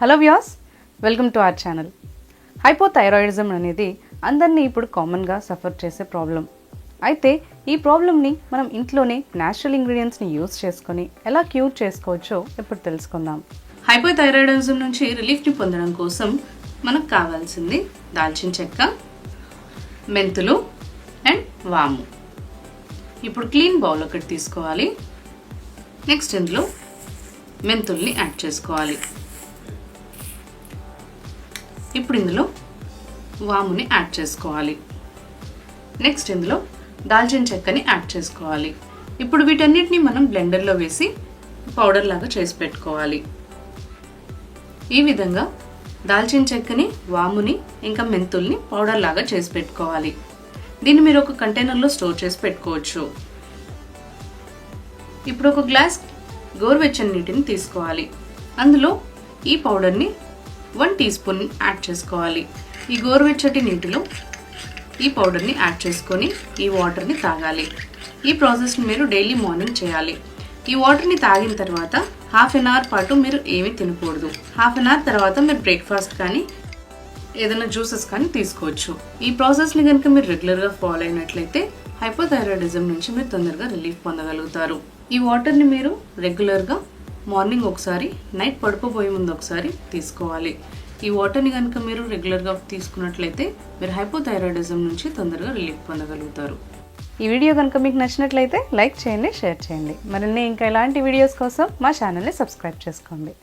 Hello viewers, welcome to our channel. Hypothyroidism అనేది అందరినీ ఇప్పుడు కామన్గా సఫర్ చేసే ప్రాబ్లం. అయితే ఈ ప్రాబ్లమ్ని మనం ఇంట్లోనే న్యాచురల్ ఇంగ్రీడియంట్స్ని యూస్ చేసుకొని ఎలా క్యూర్ చేసుకోవచ్చో ఇప్పుడు తెలుసుకుందాం. హైపోథైరాయిడిజం నుంచి రిలీఫ్ని పొందడం కోసం మనకు కావాల్సింది దాల్చిన చెక్క, మెంతులు అండ్ వాము. ఇప్పుడు క్లీన్ బౌల్ ఒకటి తీసుకోవాలి. నెక్స్ట్ ఇందులో మెంతుల్ని యాడ్ చేసుకోవాలి. ఇప్పుడు ఇందులో వాముని యాడ్ చేసుకోవాలి. నెక్స్ట్ ఇందులో దాల్చిన చెక్కని యాడ్ చేసుకోవాలి. ఇప్పుడు వీటన్నిటిని మనం బ్లెండర్లో వేసి పౌడర్ లాగా చేసి పెట్టుకోవాలి. ఈ విధంగా దాల్చిన చెక్కని, వాముని ఇంకా మెంతుల్ని పౌడర్ లాగా చేసి పెట్టుకోవాలి. దీన్ని మీరు ఒక కంటైనర్లో స్టోర్ చేసి పెట్టుకోవచ్చు. ఇప్పుడు ఒక గ్లాస్ గోరువెచ్చని నీటిని తీసుకోవాలి. అందులో ఈ పౌడర్ని 1 టీ స్పూన్ యాడ్ చేసుకోవాలి. ఈ గోరువెచ్చటి నీటిలో ఈ పౌడర్ని యాడ్ చేసుకొని ఈ వాటర్ని తాగాలి. ఈ ప్రాసెస్ని మీరు డైలీ మార్నింగ్ చేయాలి. ఈ వాటర్ని తాగిన తర్వాత హాఫ్ అన్ అవర్ పాటు మీరు ఏమీ తినకూడదు. హాఫ్ అన్ అవర్ తర్వాత మీరు బ్రేక్ఫాస్ట్ కానీ ఏదైనా జ్యూసెస్ కానీ తీసుకోవచ్చు. ఈ ప్రాసెస్ని కనుక మీరు రెగ్యులర్గా ఫాలో అయినట్లయితే హైపోథైరాయిడిజం నుంచి మీరు తొందరగా రిలీఫ్ పొందగలుగుతారు. ఈ వాటర్ని మీరు రెగ్యులర్గా మార్నింగ్ ఒకసారి, నైట్ పడుకోబోయే ముందు ఒకసారి తీసుకోవాలి. ఈ వాటర్ని కనుక మీరు రెగ్యులర్గా తీసుకున్నట్లయితే మీరు హైపోథైరాయిడిజం నుంచి తొందరగా రిలీఫ్ పొందగలుగుతారు. ఈ వీడియో కనుక మీకు నచ్చినట్లయితే లైక్ చేయండి, షేర్ చేయండి. మరిన్ని ఇంకా ఇలాంటి వీడియోస్ కోసం మా ఛానల్ని సబ్స్క్రైబ్ చేసుకోండి.